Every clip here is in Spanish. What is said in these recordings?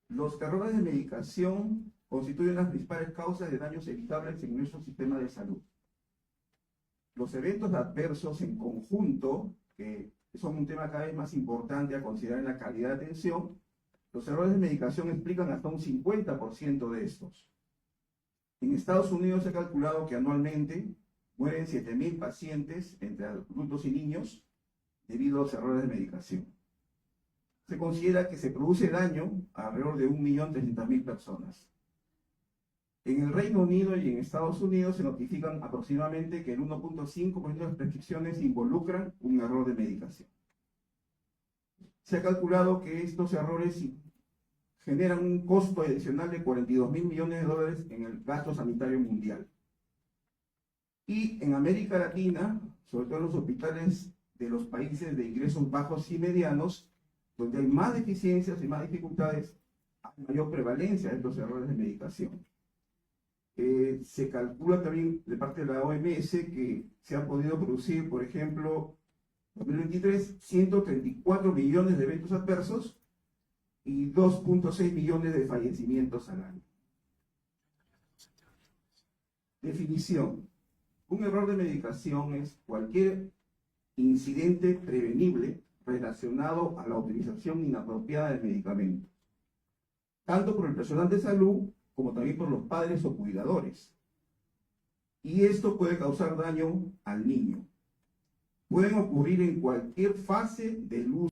Los errores de medicación constituyen las principales causas de daños evitables en nuestro sistema de salud. Los eventos adversos en conjunto, que son un tema cada vez más importante a considerar en la calidad de atención, los errores de medicación explican hasta un 50% de estos. En Estados Unidos se ha calculado que anualmente mueren 7.000 pacientes entre adultos y niños debido a los errores de medicación. Se considera que se produce daño a alrededor de 1.300.000 personas. En el Reino Unido y en Estados Unidos se notifican aproximadamente que el 1.5% de las prescripciones involucran un error de medicación. Se ha calculado que estos errores generan un costo adicional de 42.000 millones de dólares en el gasto sanitario mundial. Y en América Latina, sobre todo en los hospitales de los países de ingresos bajos y medianos, donde hay más deficiencias y más dificultades, hay mayor prevalencia de estos errores de medicación. Se calcula también de parte de la OMS que se han podido producir, por ejemplo, en 2023, 134 millones de eventos adversos y 2.6 millones de fallecimientos al año. Definición. Un error de medicación es cualquier incidente prevenible relacionado a la utilización inapropiada del medicamento, tanto por el personal de salud como también por los padres o cuidadores. Y esto puede causar daño al niño. Pueden ocurrir en cualquier fase del uso.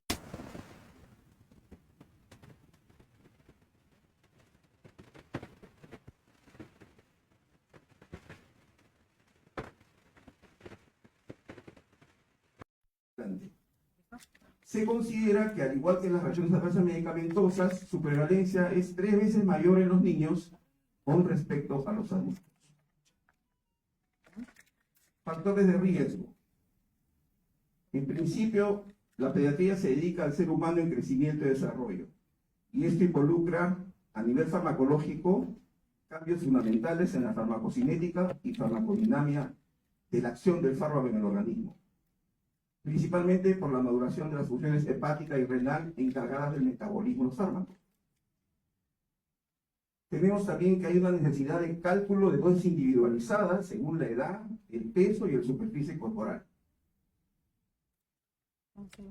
Se considera que, al igual que las reacciones adversas medicamentosas, su prevalencia es 3 veces mayor en los niños con respecto a los adultos. Factores de riesgo. En principio, la pediatría se dedica al ser humano en crecimiento y desarrollo, y esto involucra, a nivel farmacológico, cambios fundamentales en la farmacocinética y farmacodinamia de la acción del fármaco en el organismo, principalmente por la maduración de las funciones hepática y renal encargadas del metabolismo de los fármacos. Tenemos también que hay una necesidad de cálculo de dosis individualizadas según la edad, el peso y la superficie corporal.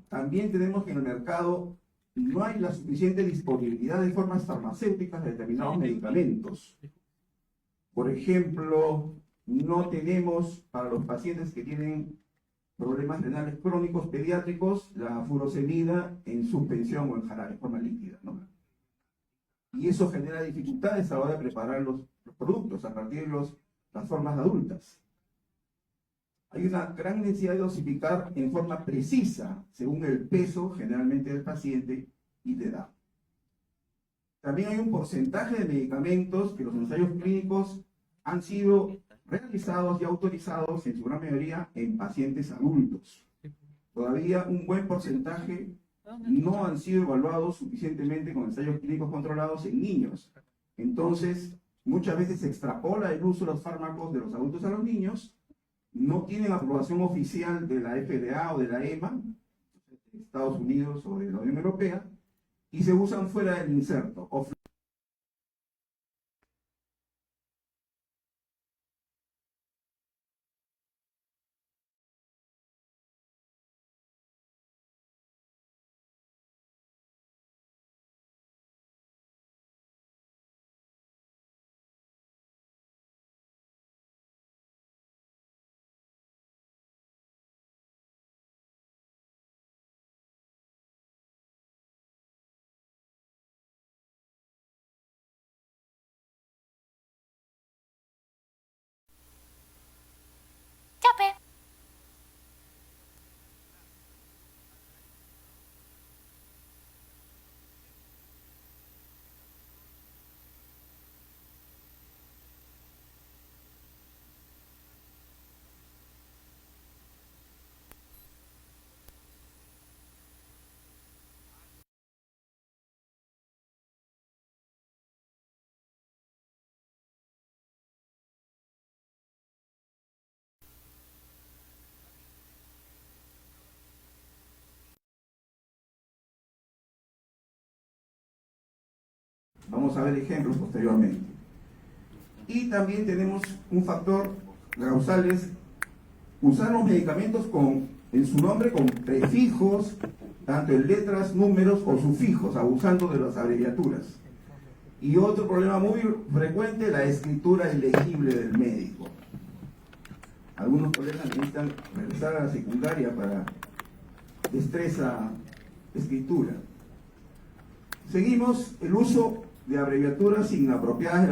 También tenemos que en el mercado no hay la suficiente disponibilidad de formas farmacéuticas de determinados medicamentos. Por ejemplo, no tenemos para los pacientes que tienen problemas renales crónicos pediátricos la furosemida en suspensión o en jarabe, de forma líquida, ¿no? Y eso genera dificultades a la hora de preparar los productos a partir de las formas adultas. Hay una gran necesidad de dosificar en forma precisa, según el peso generalmente del paciente y de edad. También hay un porcentaje de medicamentos que los ensayos clínicos han sido realizados y autorizados en su gran mayoría en pacientes adultos. Todavía un buen porcentaje no han sido evaluados suficientemente con ensayos clínicos controlados en niños. Entonces, muchas veces se extrapola el uso de los fármacos de los adultos a los niños, no tienen aprobación oficial de la FDA o de la EMA, de Estados Unidos o de la Unión Europea, y se usan fuera del inserto, Vamos a ver ejemplos posteriormente. Y también tenemos un factor causal, es usar los medicamentos en su nombre con prefijos, tanto en letras, números o sufijos, abusando de las abreviaturas. Y otro problema muy frecuente, la escritura ilegible del médico. Algunos colegas necesitan regresar a la secundaria para destreza escritura. Seguimos el uso de abreviaturas inapropiadas.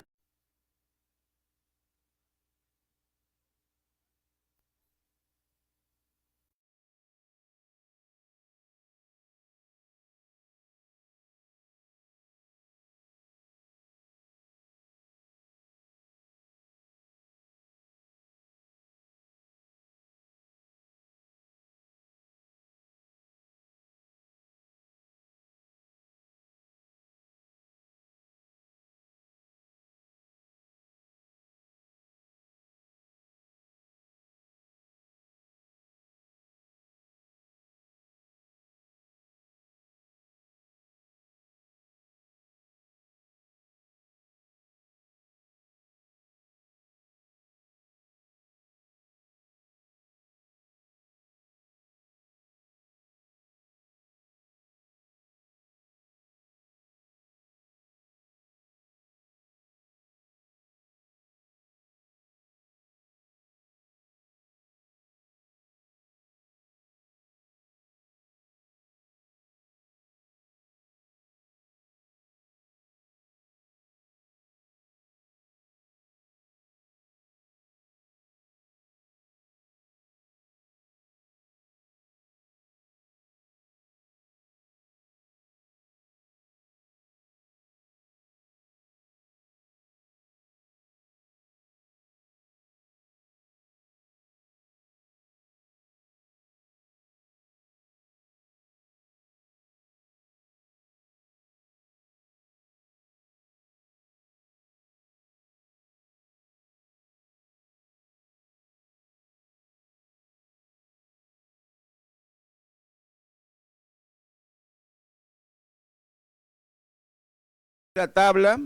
La tabla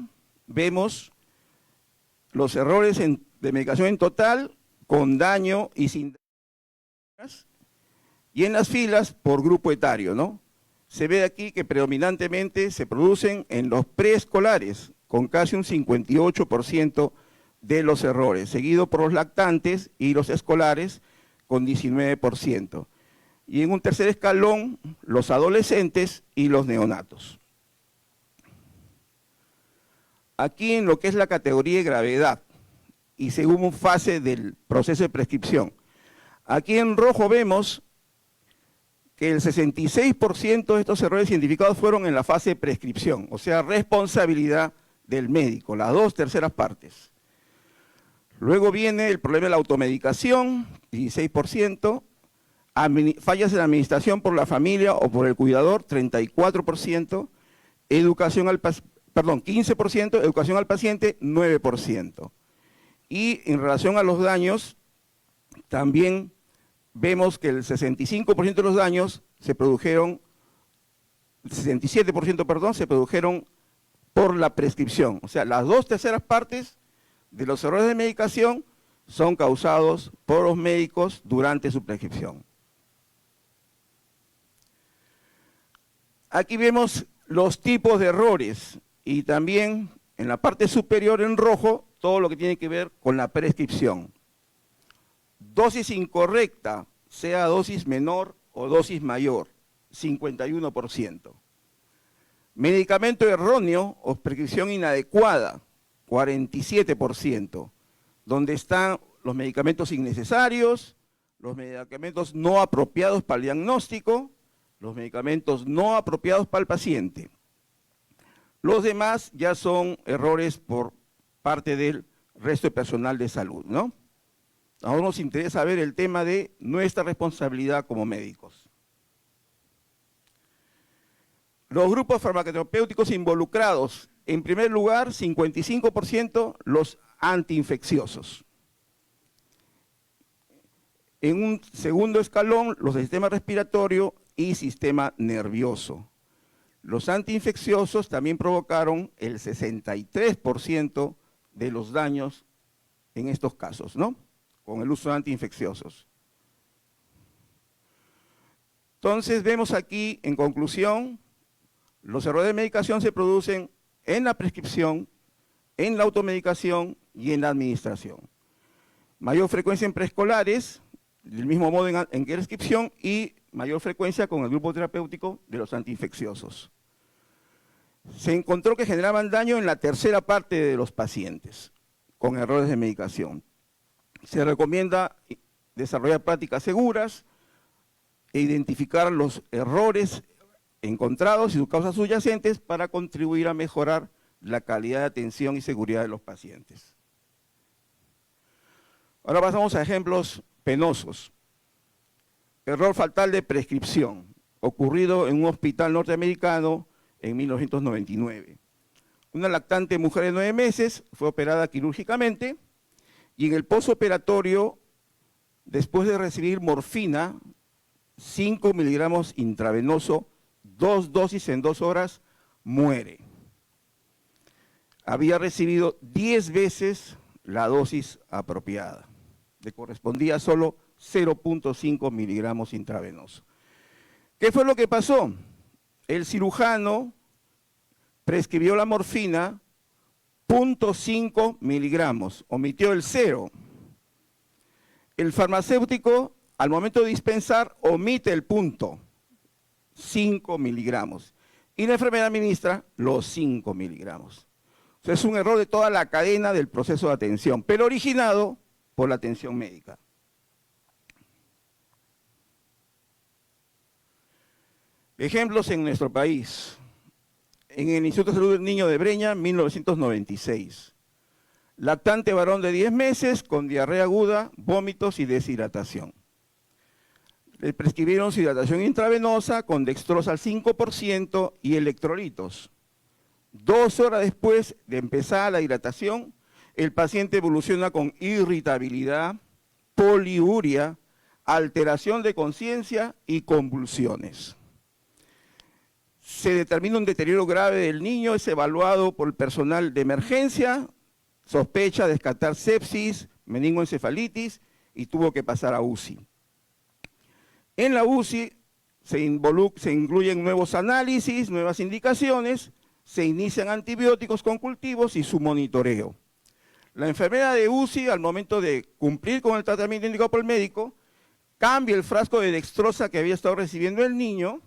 vemos los errores de medicación en total, con daño y sin daño, y en las filas por grupo etario, ¿no? Se ve aquí que predominantemente se producen en los preescolares, con casi un 58% de los errores, seguido por los lactantes y los escolares con 19%. Y en un tercer escalón, los adolescentes y los neonatos. Aquí en lo que es la categoría de gravedad y según fase del proceso de prescripción. Aquí en rojo vemos que el 66% de estos errores identificados fueron en la fase de prescripción, o sea, responsabilidad del médico, las 2/3 partes. Luego viene el problema de la automedicación, 16%, fallas en la administración por la familia o por el cuidador, 34%, 15%, educación al paciente, 9%. Y en relación a los daños, también vemos que el 65% de los daños se produjeron, 67%, perdón, se produjeron por la prescripción. O sea, las 2/3 partes de los errores de medicación son causados por los médicos durante su prescripción. Aquí vemos los tipos de errores y también en la parte superior en rojo todo lo que tiene que ver con la prescripción. Dosis incorrecta, sea dosis menor o dosis mayor, 51%. Medicamento erróneo o prescripción inadecuada, 47%. Donde están los medicamentos innecesarios, los medicamentos no apropiados para el diagnóstico, los medicamentos no apropiados para el paciente. Los demás ya son errores por parte del resto de personal de salud, ¿no? Ahora nos interesa ver el tema de nuestra responsabilidad como médicos. Los grupos farmacoterapéuticos involucrados, en primer lugar, 55% los antiinfecciosos. En un segundo escalón, los del sistema respiratorio y sistema nervioso. Los antiinfecciosos también provocaron el 63% de los daños en estos casos, ¿no? Con el uso de antiinfecciosos. Entonces vemos aquí, en conclusión, los errores de medicación se producen en la prescripción, en la automedicación y en la administración. Mayor frecuencia en preescolares, del mismo modo en prescripción, y mayor frecuencia con el grupo terapéutico de los antiinfecciosos. Se encontró que generaban daño en la tercera parte de los pacientes con errores de medicación. Se recomienda desarrollar prácticas seguras e identificar los errores encontrados y sus causas subyacentes para contribuir a mejorar la calidad de atención y seguridad de los pacientes. Ahora pasamos a ejemplos penosos. Error fatal de prescripción, ocurrido en un hospital norteamericano en 1999. Una lactante mujer de 9 meses fue operada quirúrgicamente y en el posoperatorio, después de recibir morfina, 5 miligramos intravenoso, 2 dosis en 2 horas, muere. Había recibido 10 veces la dosis apropiada. Le correspondía solo 0.5 miligramos intravenoso. ¿Qué fue lo que pasó? El cirujano prescribió la morfina 0.5 miligramos, omitió el 0. El farmacéutico, al momento de dispensar, omite el punto, 5 miligramos. Y la enfermera administra los 5 miligramos. O sea, es un error de toda la cadena del proceso de atención, pero originado por la atención médica. Ejemplos en nuestro país. En el Instituto de Salud del Niño de Breña, 1996. Lactante varón de 10 meses con diarrea aguda, vómitos y deshidratación. Le prescribieron hidratación intravenosa con dextrosa al 5% y electrolitos. 2 horas después de empezar la hidratación, el paciente evoluciona con irritabilidad, poliuria, alteración de conciencia y convulsiones. Se determina un deterioro grave del niño, es evaluado por el personal de emergencia, sospecha de descartar sepsis, meningoencefalitis y tuvo que pasar a UCI. En la UCI se incluyen nuevos análisis, nuevas indicaciones, se inician antibióticos con cultivos y su monitoreo. La enfermera de UCI, al momento de cumplir con el tratamiento indicado por el médico, cambia el frasco de dextrosa que había estado recibiendo el niño,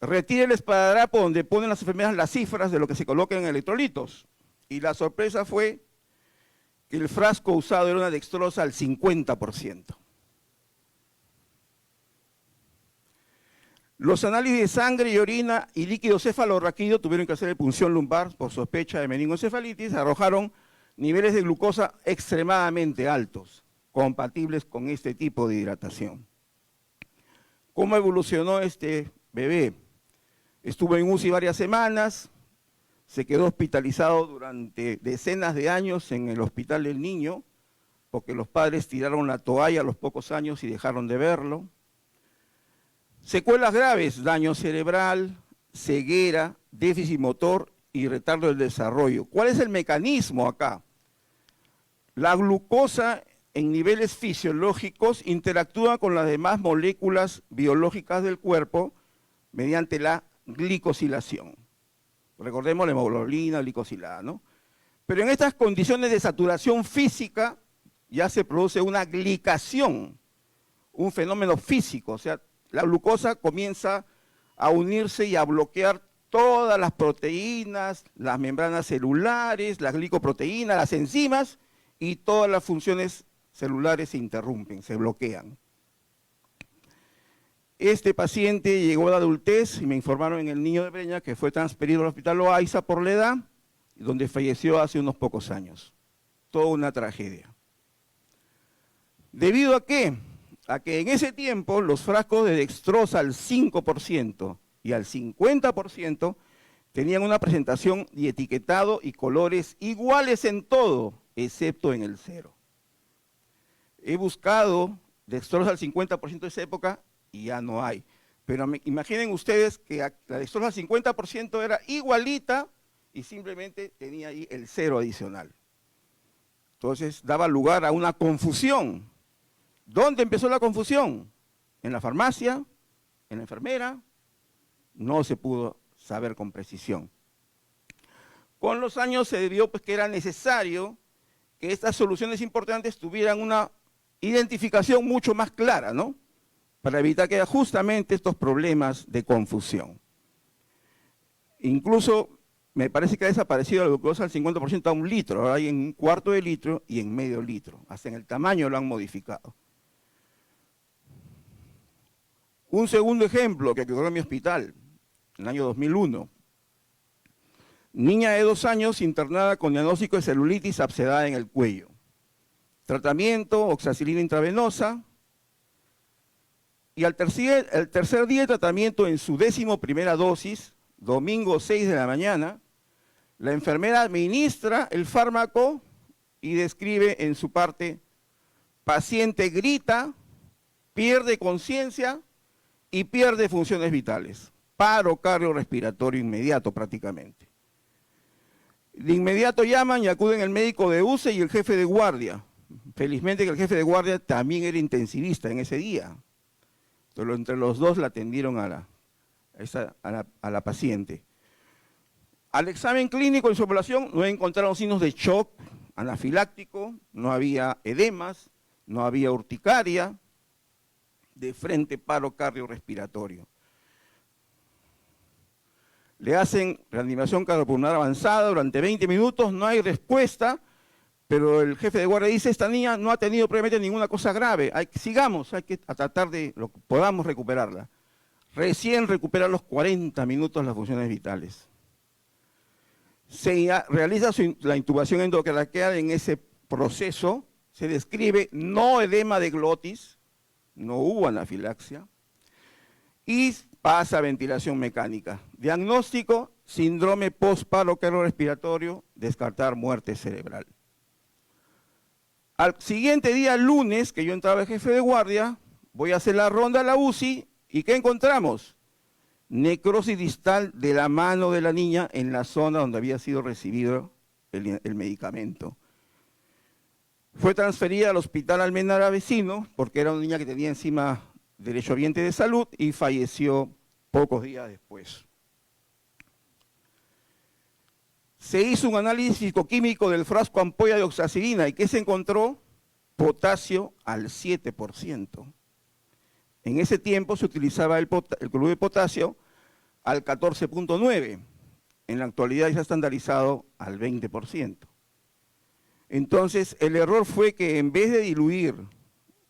retira el esparadrapo donde ponen las enfermeras las cifras de lo que se coloca en electrolitos. Y la sorpresa fue que el frasco usado era una dextrosa al 50%. Los análisis de sangre y orina y líquido cefalorraquídeo tuvieron que hacer punción lumbar por sospecha de meningoencefalitis, arrojaron niveles de glucosa extremadamente altos, compatibles con este tipo de hidratación. ¿Cómo evolucionó este bebé? Estuvo en UCI varias semanas, se quedó hospitalizado durante decenas de años en el Hospital del Niño, porque los padres tiraron la toalla a los pocos años y dejaron de verlo. Secuelas graves, daño cerebral, ceguera, déficit motor y retardo del desarrollo. ¿Cuál es el mecanismo acá? La glucosa en niveles fisiológicos interactúa con las demás moléculas biológicas del cuerpo mediante la glicosilación. Recordemos la hemoglobina glicosilada, ¿no? Pero en estas condiciones de saturación física ya se produce una glicación, un fenómeno físico, o sea, la glucosa comienza a unirse y a bloquear todas las proteínas, las membranas celulares, las glicoproteínas, las enzimas y todas las funciones celulares se interrumpen, se bloquean. Este paciente llegó a la adultez y me informaron en el Niño de Breña que fue transferido al Hospital Loaiza por la edad, donde falleció hace unos pocos años. Toda una tragedia. ¿Debido a qué? A que en ese tiempo los frascos de dextrosa al 5% y al 50% tenían una presentación y etiquetado y colores iguales en todo, excepto en el 0. He buscado dextrosa al 50% de esa época y ya no hay. Pero imaginen ustedes que la dextrosa al 50% era igualita y simplemente tenía ahí el 0 adicional. Entonces daba lugar a una confusión. ¿Dónde empezó la confusión? En la farmacia, en la enfermera, no se pudo saber con precisión. Con los años se vio pues, que era necesario que estas soluciones importantes tuvieran una identificación mucho más clara, ¿no? Para evitar que haya justamente estos problemas de confusión. Incluso me parece que ha desaparecido la glucosa al 50% a 1 litro, ahora hay en 1/4 de litro y en medio litro, hasta en el tamaño lo han modificado. Un segundo ejemplo que ocurrió en mi hospital, en el año 2001. Niña de 2 años internada con diagnóstico de celulitis abscedada en el cuello. Tratamiento, oxacilina intravenosa. Y el tercer día de tratamiento en su 11ª dosis, domingo 6 de la mañana, la enfermera administra el fármaco y describe en su parte, paciente grita, pierde conciencia y pierde funciones vitales. Paro cardiorrespiratorio inmediato prácticamente. De inmediato llaman y acuden el médico de UCE y el jefe de guardia. Felizmente que el jefe de guardia también era intensivista en ese día. Entonces, entre los dos la atendieron a la paciente. Al examen clínico en su población no encontraron signos de shock anafiláctico, no había edemas, no había urticaria, de frente paro cardiorrespiratorio. Le hacen reanimación cardiopulmonar avanzada durante 20 minutos, no hay respuesta, pero el jefe de guardia dice, esta niña no ha tenido previamente ninguna cosa grave, sigamos, hay que tratar de lo que podamos recuperarla. Recién recupera a los 40 minutos las funciones vitales. Se realiza la intubación endotraqueal. En ese proceso se describe no edema de glotis, no hubo anafilaxia, y pasa a ventilación mecánica. Diagnóstico, síndrome post-paro cardiorrespiratorio, descartar muerte cerebral. Al siguiente día, lunes, que yo entraba el jefe de guardia, voy a hacer la ronda a la UCI, ¿y qué encontramos? Necrosis distal de la mano de la niña en la zona donde había sido recibido el medicamento. Fue transferida al hospital Almenara vecino, porque era una niña que tenía encima derechohabiente de salud y falleció pocos días después. Se hizo un análisis fisicoquímico del frasco ampolla de oxacilina y ¿qué se encontró? Potasio al 7%. En ese tiempo se utilizaba el cloruro de potasio al 14.9%. En la actualidad ya está estandarizado al 20%. Entonces, el error fue que en vez de diluir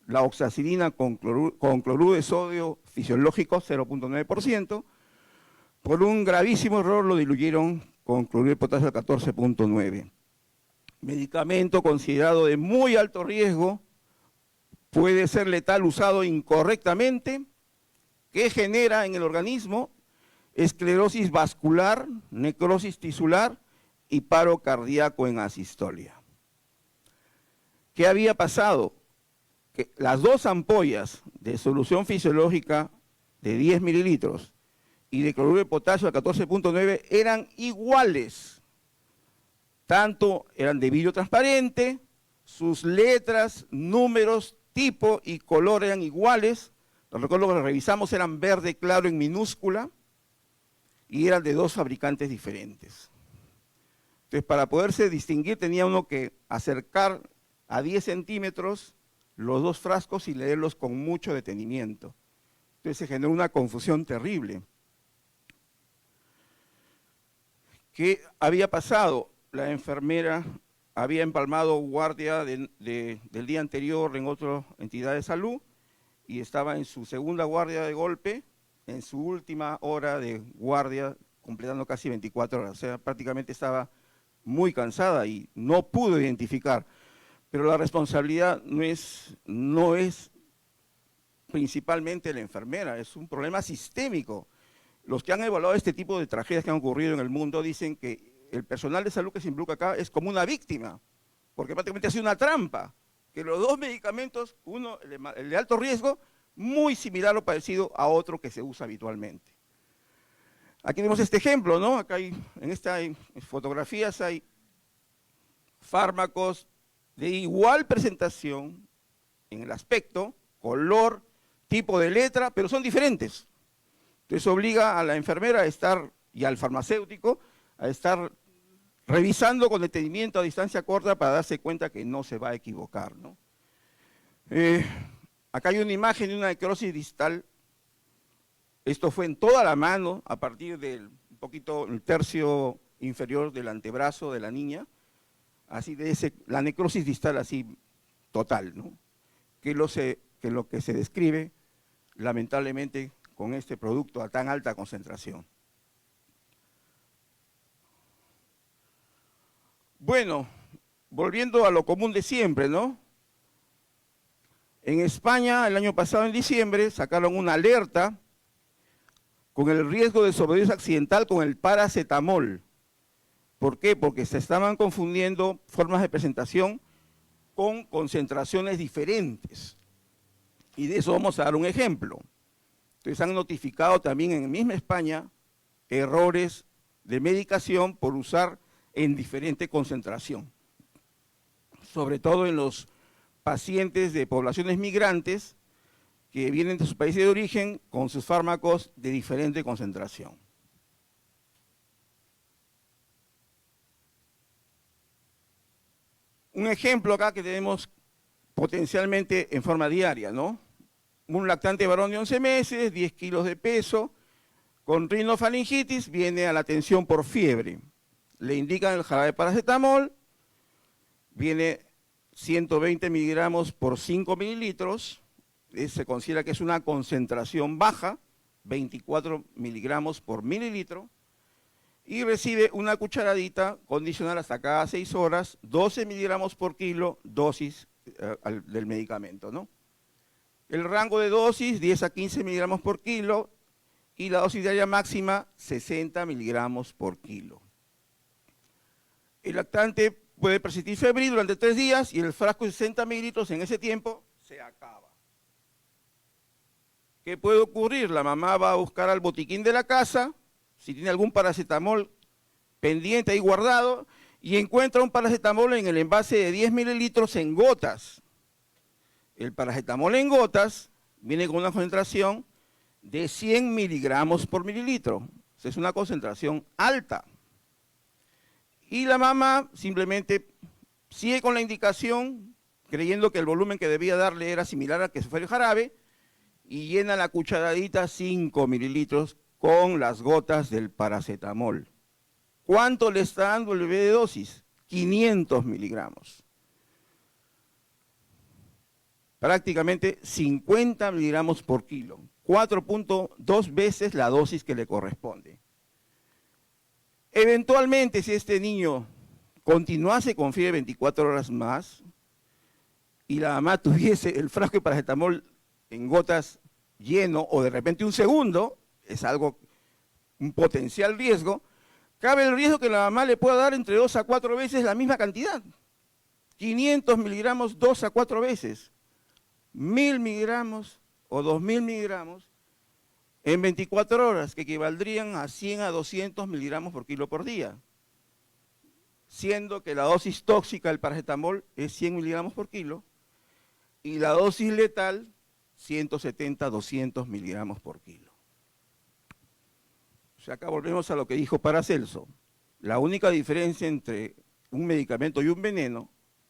la oxacilina con cloruro de sodio fisiológico, 0.9%, por un gravísimo error lo diluyeron con cloruro de potasio al 14.9%. Medicamento considerado de muy alto riesgo, puede ser letal usado incorrectamente, que genera en el organismo esclerosis vascular, necrosis tisular y paro cardíaco en asistolia. ¿Qué había pasado? Que las 2 ampollas de solución fisiológica de 10 mililitros y de cloruro de potasio al 14.9 eran iguales. Tanto eran de vidrio transparente, sus letras, números, tipo y color eran iguales. Los recuerdo que revisamos eran verde claro en minúscula y eran de 2 fabricantes diferentes. Entonces, para poderse distinguir tenía uno que acercar a 10 centímetros los 2 frascos y leerlos con mucho detenimiento. Entonces se generó una confusión terrible. ¿Qué había pasado? La enfermera había empalmado guardia del día anterior en otra entidad de salud y estaba en su segunda guardia de golpe, en su última hora de guardia, completando casi 24 horas. O sea, prácticamente estaba muy cansada y no pudo identificar. Pero la responsabilidad no es principalmente la enfermera, es un problema sistémico. Los que han evaluado este tipo de tragedias que han ocurrido en el mundo dicen que el personal de salud que se involucra acá es como una víctima, porque prácticamente ha sido una trampa, que los 2 medicamentos, uno el de alto riesgo, muy similar o parecido a otro que se usa habitualmente. Aquí vemos este ejemplo, ¿no? Acá en estas fotografías hay fármacos de igual presentación en el aspecto, color, tipo de letra, pero son diferentes. Entonces obliga a la enfermera a estar, y al farmacéutico, a estar revisando con detenimiento a distancia corta para darse cuenta que no se va a equivocar, ¿no? Acá hay una imagen de una necrosis distal. Esto fue en toda la mano, a partir del un poquito el tercio inferior del antebrazo de la niña, así la necrosis distal así total, ¿no? Que es lo que se describe lamentablemente con este producto a tan alta concentración. Bueno, volviendo a lo común de siempre, ¿no? En España, el año pasado en diciembre, sacaron una alerta con el riesgo de sobredosis accidental con el paracetamol. ¿Por qué? Porque se estaban confundiendo formas de presentación con concentraciones diferentes. Y de eso vamos a dar un ejemplo. Entonces han notificado también en misma España errores de medicación por usar en diferente concentración. Sobre todo en los pacientes de poblaciones migrantes que vienen de sus países de origen con sus fármacos de diferente concentración. Un ejemplo acá que tenemos potencialmente en forma diaria, ¿no? Un lactante varón de 11 meses, 10 kilos de peso, con rinofaringitis, viene a la atención por fiebre. Le indican el jarabe de paracetamol, viene 120 miligramos por 5 mililitros, se considera que es una concentración baja, 24 miligramos por mililitro, y recibe una cucharadita condicional hasta cada 6 horas, 12 miligramos por kilo, dosis del medicamento, ¿no? El rango de dosis, 10 a 15 miligramos por kilo, y la dosis diaria máxima, 60 miligramos por kilo. El lactante puede persistir febril durante 3 días y el frasco de 60 mililitros en ese tiempo se acaba. ¿Qué puede ocurrir? La mamá va a buscar al botiquín de la casa, si tiene algún paracetamol pendiente ahí guardado, y encuentra un paracetamol en el envase de 10 mililitros en gotas. El paracetamol en gotas viene con una concentración de 100 miligramos por mililitro. Es una concentración alta. Y la mamá simplemente sigue con la indicación, creyendo que el volumen que debía darle era similar al que se fue el jarabe, y llena la cucharadita 5 mililitros con las gotas del paracetamol. ¿Cuánto le está dando el bebé de dosis? 500 miligramos. Prácticamente 50 miligramos por kilo, 4.2 veces la dosis que le corresponde. Eventualmente, si este niño continuase con fiebre 24 horas más y la mamá tuviese el frasco de paracetamol en gotas lleno o de repente un segundo, es un potencial riesgo, cabe el riesgo que la mamá le pueda dar entre 2 a 4 veces la misma cantidad. 500 miligramos 2 a 4 veces. 1000 miligramos o 2000 miligramos en 24 horas, que equivaldrían a 100 a 200 miligramos por kilo por día, siendo que la dosis tóxica del paracetamol es 100 miligramos por kilo y la dosis letal 170 a 200 miligramos por kilo. O sea, acá volvemos a lo que dijo Paracelso. La única diferencia entre un medicamento y un veneno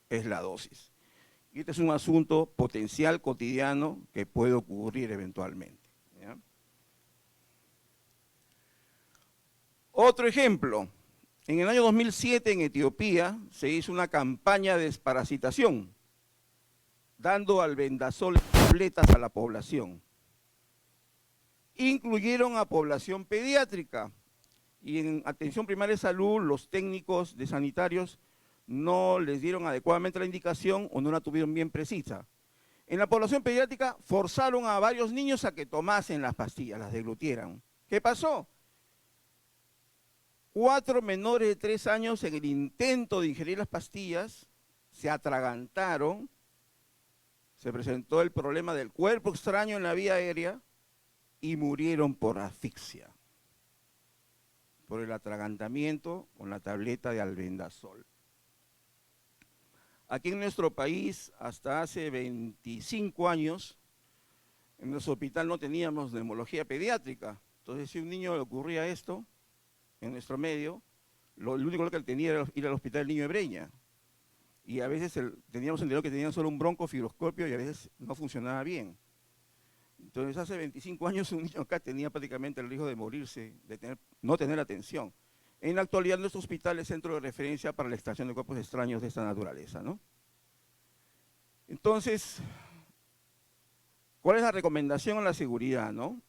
es la dosis. Y este es un asunto potencial cotidiano que puede ocurrir eventualmente, ¿ya? Otro ejemplo, en el año 2007 en Etiopía se hizo una campaña de desparasitación, dando albendazol tabletas a la población. Incluyeron a población pediátrica y en atención primaria de salud los técnicos de sanitarios no les dieron adecuadamente la indicación o no la tuvieron bien precisa. En la población pediátrica forzaron a varios niños a que tomasen las pastillas, las deglutieran. ¿Qué pasó? 4 menores de 3 años en el intento de ingerir las pastillas se atragantaron, se presentó el problema del cuerpo extraño en la vía aérea y murieron por asfixia, por el atragantamiento con la tableta de albendazol. Aquí en nuestro país, hasta hace 25 años, en nuestro hospital no teníamos neumología pediátrica. Entonces, si a un niño le ocurría esto, en nuestro medio, lo único que tenía era ir al hospital del niño de Breña. Y a veces teníamos entendido que tenían solo un broncofibroscopio y a veces no funcionaba bien. Entonces, hace 25 años un niño acá tenía prácticamente el riesgo de morirse, de no tener atención. En la actualidad, nuestro hospital es centro de referencia para la extracción de cuerpos extraños de esta naturaleza, ¿no? Entonces, ¿cuál es la recomendación a la seguridad, no?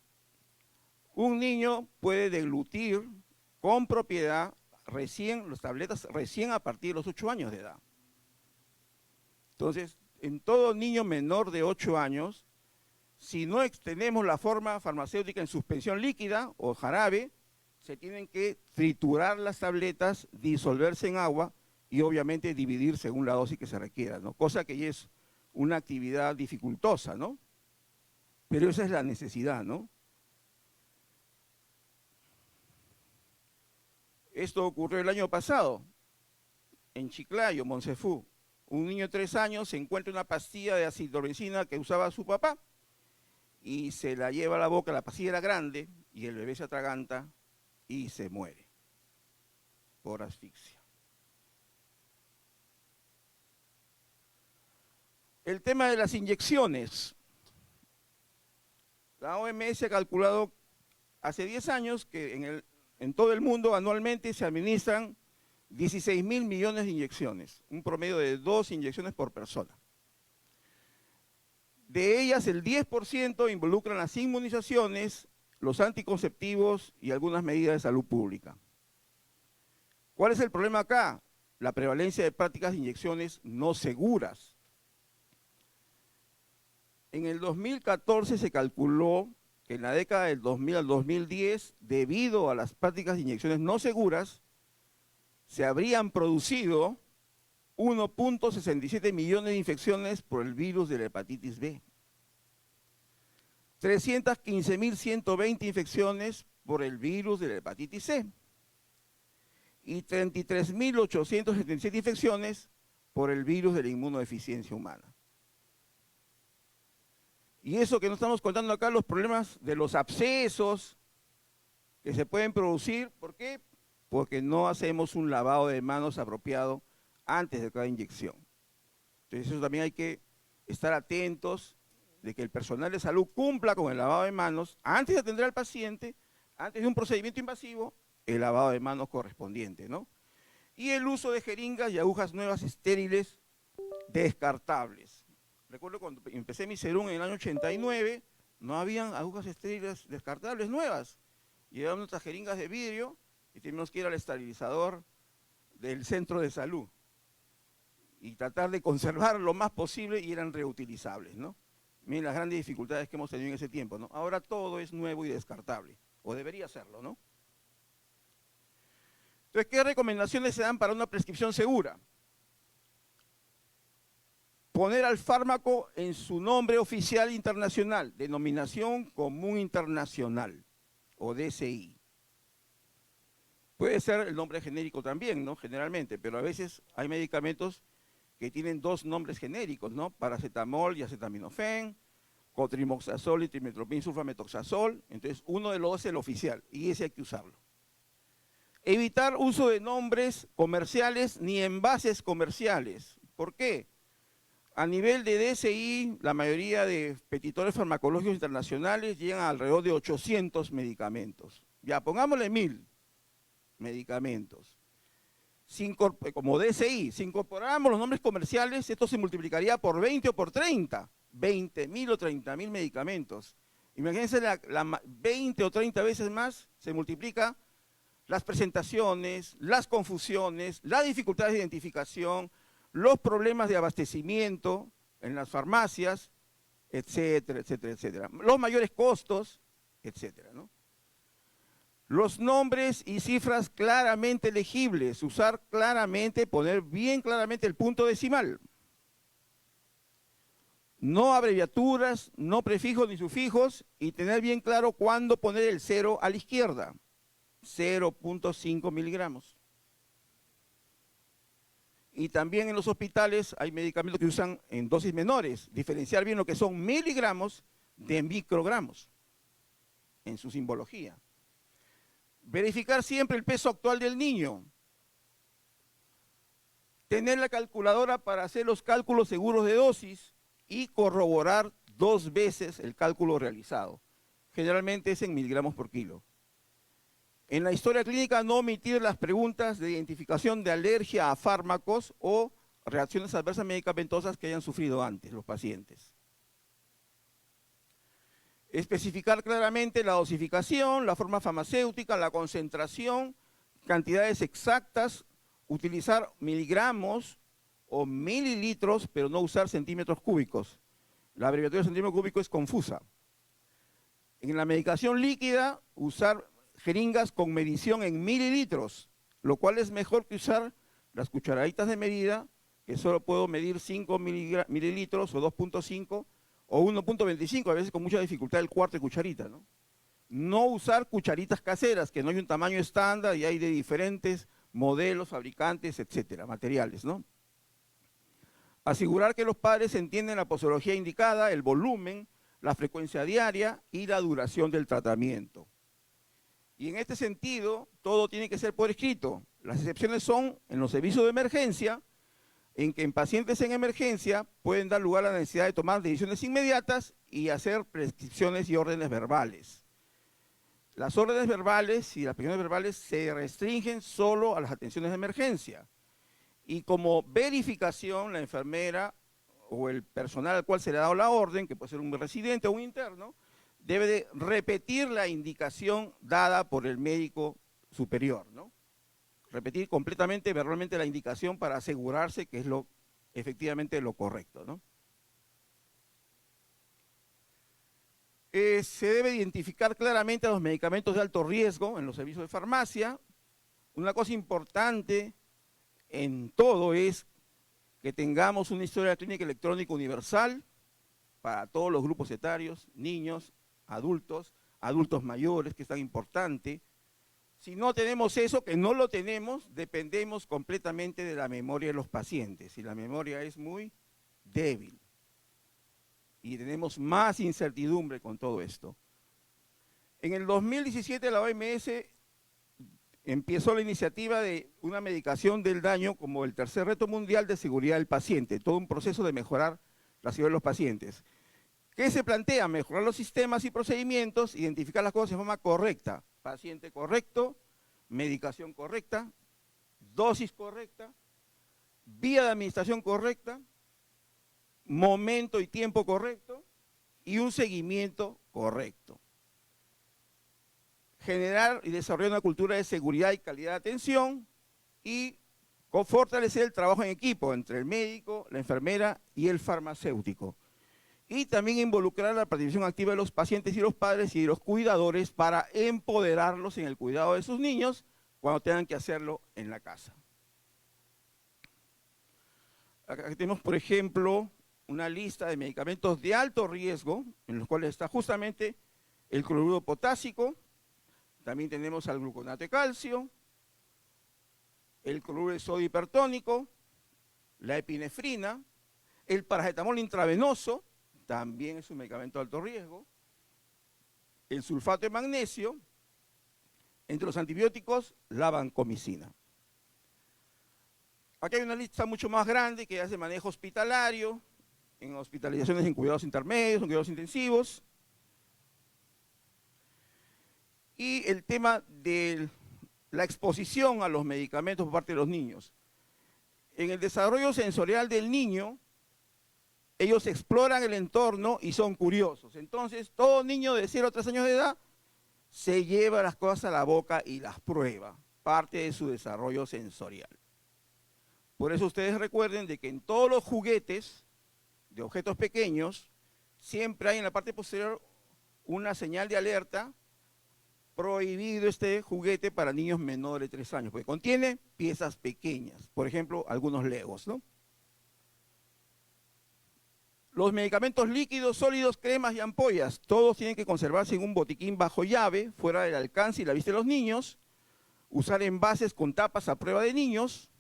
Un niño puede deglutir con propiedad las tabletas recién a partir de los 8 años de edad. Entonces, en todo niño menor de 8 años, si no tenemos la forma farmacéutica en suspensión líquida o jarabe, se tienen que triturar las tabletas, disolverse en agua y obviamente dividir según la dosis que se requiera, ¿no? Cosa que ya es una actividad dificultosa, ¿no? Pero esa es la necesidad, ¿no? Esto ocurrió el año pasado, en Chiclayo, Moncefú. Un niño de 3 años se encuentra una pastilla de azithromicina que usaba su papá y se la lleva a la boca, la pastilla era grande y el bebé se atraganta y se muere por asfixia. El tema de las inyecciones. La OMS ha calculado hace 10 años que en todo el mundo anualmente se administran 16.000 millones de inyecciones, un promedio de 2 inyecciones por persona. De ellas, el 10% involucran las inmunizaciones, los anticonceptivos y algunas medidas de salud pública. ¿Cuál es el problema acá? La prevalencia de prácticas de inyecciones no seguras. En el 2014 se calculó que en la década del 2000 al 2010, debido a las prácticas de inyecciones no seguras, se habrían producido 1.67 millones de infecciones por el virus de la hepatitis B, 315.120 infecciones por el virus de la hepatitis C y 33.877 infecciones por el virus de la inmunodeficiencia humana. Y eso que no estamos contando acá, los problemas de los abscesos que se pueden producir. ¿Por qué? Porque no hacemos un lavado de manos apropiado antes de cada inyección. Entonces eso también hay que estar atentos de que el personal de salud cumpla con el lavado de manos antes de atender al paciente, antes de un procedimiento invasivo, el lavado de manos correspondiente, ¿no? Y el uso de jeringas y agujas nuevas estériles descartables. Recuerdo cuando empecé mi serum en el año 89, no habían agujas estériles descartables nuevas. Llevaban nuestras jeringas de vidrio y teníamos que ir al esterilizador del centro de salud y tratar de conservar lo más posible y eran reutilizables, ¿no? Miren las grandes dificultades que hemos tenido en ese tiempo, ¿no? Ahora todo es nuevo y descartable, o debería serlo, ¿no? Entonces, ¿qué recomendaciones se dan para una prescripción segura? Poner al fármaco en su nombre oficial internacional, denominación común internacional, o DCI. Puede ser el nombre genérico también, ¿no? Generalmente, pero a veces hay medicamentos que tienen 2 nombres genéricos, ¿no? Paracetamol y acetaminofén, cotrimoxazol y trimetoprim-sulfametoxazol. Entonces, uno de los 2 es el oficial, y ese hay que usarlo. Evitar uso de nombres comerciales ni envases comerciales. ¿Por qué? A nivel de DCI, la mayoría de petitores farmacológicos internacionales llegan a alrededor de 800 medicamentos. Ya, pongámosle 1000 medicamentos. Como DCI, si incorporáramos los nombres comerciales, esto se multiplicaría por 20 o por 30, 20.000 o 30.000 medicamentos. Imagínense 20 o 30 veces más se multiplica las presentaciones, las confusiones, las dificultades de identificación, los problemas de abastecimiento en las farmacias, etcétera, etcétera, etcétera. Los mayores costos, etcétera, ¿no? Los nombres y cifras claramente legibles, usar claramente, poner bien claramente el punto decimal. No abreviaturas, no prefijos ni sufijos, y tener bien claro cuándo poner el 0 a la izquierda, 0.5 miligramos. Y también en los hospitales hay medicamentos que usan en dosis menores, diferenciar bien lo que son miligramos de microgramos en su simbología. Verificar siempre el peso actual del niño. Tener la calculadora para hacer los cálculos seguros de dosis y corroborar 2 veces el cálculo realizado. Generalmente es en miligramos por kilo. En la historia clínica, no omitir las preguntas de identificación de alergia a fármacos o reacciones adversas medicamentosas que hayan sufrido antes los pacientes. Especificar claramente la dosificación, la forma farmacéutica, la concentración, cantidades exactas, utilizar miligramos o mililitros, pero no usar centímetros cúbicos. La abreviatura de centímetro cúbico es confusa. En la medicación líquida, usar jeringas con medición en mililitros, lo cual es mejor que usar las cucharaditas de medida, que solo puedo medir 5 mililitros o 2.5 o 1.25, a veces con mucha dificultad el cuarto de cucharita, ¿no? No usar cucharitas caseras, que no hay un tamaño estándar y hay de diferentes modelos, fabricantes, etcétera, materiales, ¿no? Asegurar que los padres entienden la posología indicada, el volumen, la frecuencia diaria y la duración del tratamiento. Y en este sentido, todo tiene que ser por escrito. Las excepciones son en los servicios de emergencia, en que en pacientes en emergencia pueden dar lugar a la necesidad de tomar decisiones inmediatas y hacer prescripciones y órdenes verbales. Las órdenes verbales y las prescripciones verbales se restringen solo a las atenciones de emergencia. Y como verificación, la enfermera o el personal al cual se le ha dado la orden, que puede ser un residente o un interno, debe de repetir la indicación dada por el médico superior, ¿no? Repetir completamente, verbalmente la indicación para asegurarse que es efectivamente lo correcto, ¿no? Se debe identificar claramente los medicamentos de alto riesgo en los servicios de farmacia. Una cosa importante en todo es que tengamos una historia clínica electrónica universal para todos los grupos etarios, niños, adultos mayores, que es tan importante. Si no tenemos eso, que no lo tenemos, dependemos completamente de la memoria de los pacientes, y la memoria es muy débil. Y tenemos más incertidumbre con todo esto. En el 2017 la OMS empezó la iniciativa de una medicación del daño como el tercer reto mundial de seguridad del paciente, todo un proceso de mejorar la seguridad de los pacientes. ¿Qué se plantea? Mejorar los sistemas y procedimientos, identificar las cosas de forma correcta. Paciente correcto, medicación correcta, dosis correcta, vía de administración correcta, momento y tiempo correcto y un seguimiento correcto. Generar y desarrollar una cultura de seguridad y calidad de atención y fortalecer el trabajo en equipo entre el médico, la enfermera y el farmacéutico. Y también involucrar la participación activa de los pacientes y los padres y de los cuidadores para empoderarlos en el cuidado de sus niños cuando tengan que hacerlo en la casa. Acá tenemos, por ejemplo, una lista de medicamentos de alto riesgo, en los cuales está justamente el cloruro potásico, también tenemos al gluconato de calcio, el cloruro de sodio hipertónico, la epinefrina, el paracetamol intravenoso, también es un medicamento de alto riesgo, el sulfato de magnesio, entre los antibióticos, la vancomicina. Aquí hay una lista mucho más grande que hace manejo hospitalario, en hospitalizaciones en cuidados intermedios, en cuidados intensivos, y el tema de la exposición a los medicamentos por parte de los niños. En el desarrollo sensorial del niño, ellos exploran el entorno y son curiosos. Entonces, todo niño de 0 a 3 años de edad se lleva las cosas a la boca y las prueba, parte de su desarrollo sensorial. Por eso ustedes recuerden de que en todos los juguetes de objetos pequeños, siempre hay en la parte posterior una señal de alerta: prohibido este juguete para niños menores de 3 años, porque contiene piezas pequeñas, por ejemplo, algunos legos, ¿no? Los medicamentos líquidos, sólidos, cremas y ampollas, todos tienen que conservarse en un botiquín bajo llave, fuera del alcance y la vista de los niños, usar envases con tapas a prueba de niños,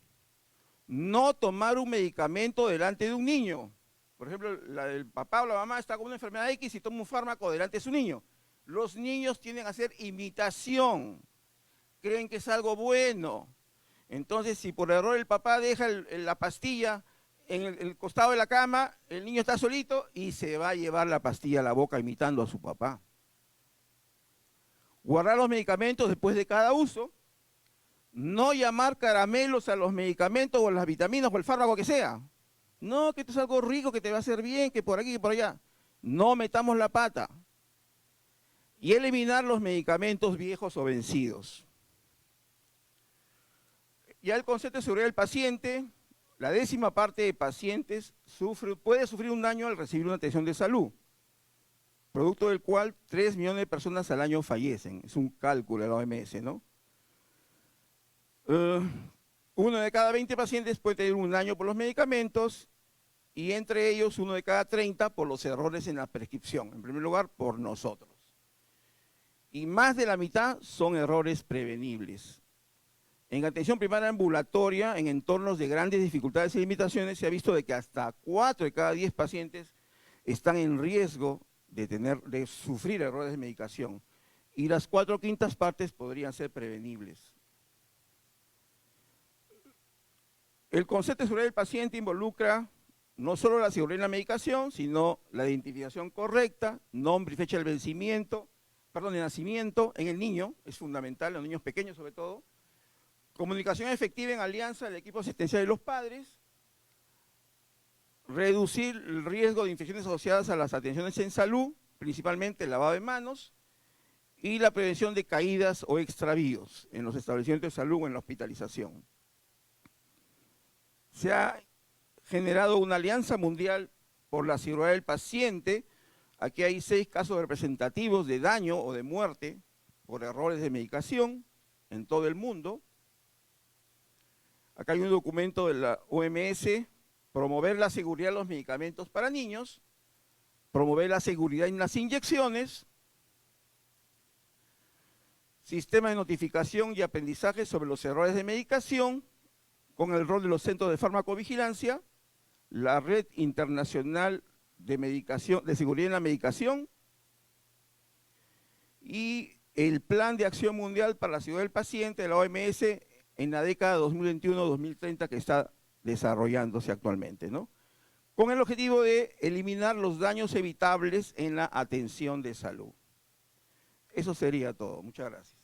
no tomar un medicamento delante de un niño. Por ejemplo, el papá o la mamá está con una enfermedad X y toma un fármaco delante de su niño. Los niños tienden a hacer imitación, creen que es algo bueno. Entonces, si por error el papá deja la pastilla en el costado de la cama, el niño está solito y se va a llevar la pastilla a la boca imitando a su papá. Guardar los medicamentos después de cada uso. No llamar caramelos a los medicamentos o a las vitaminas o el fármaco que sea. No, que esto es algo rico, que te va a hacer bien, que por aquí, que por allá. No metamos la pata. Y eliminar los medicamentos viejos o vencidos. Ya el concepto de seguridad del paciente, la 10ª parte de pacientes puede sufrir un daño al recibir una atención de salud, producto del cual 3 millones de personas al año fallecen. Es un cálculo de la OMS, ¿no? 1 de cada 20 pacientes puede tener un daño por los medicamentos y entre ellos 1 de cada 30 por los errores en la prescripción. En primer lugar, por nosotros. Y más de la mitad son errores prevenibles. En atención primaria ambulatoria, en entornos de grandes dificultades y limitaciones, se ha visto de que hasta 4 de cada 10 pacientes están en riesgo de sufrir errores de medicación. Y las 4/5 partes podrían ser prevenibles. El concepto de seguridad del paciente involucra no solo la seguridad en la medicación, sino la identificación correcta, nombre y fecha de nacimiento en el niño, es fundamental, en los niños pequeños sobre todo, comunicación efectiva en alianza del equipo asistencial de los padres, reducir el riesgo de infecciones asociadas a las atenciones en salud, principalmente el lavado de manos, y la prevención de caídas o extravíos en los establecimientos de salud o en la hospitalización. Se ha generado una alianza mundial por la seguridad del paciente. Aquí hay 6 casos representativos de daño o de muerte por errores de medicación en todo el mundo. Acá hay un documento de la OMS, promover la seguridad de los medicamentos para niños, promover la seguridad en las inyecciones, sistema de notificación y aprendizaje sobre los errores de medicación, con el rol de los centros de farmacovigilancia, la red internacional de seguridad en la medicación y el plan de acción mundial para la seguridad del paciente de la OMS en la década 2021-2030 que está desarrollándose actualmente, ¿no? Con el objetivo de eliminar los daños evitables en la atención de salud. Eso sería todo. Muchas gracias.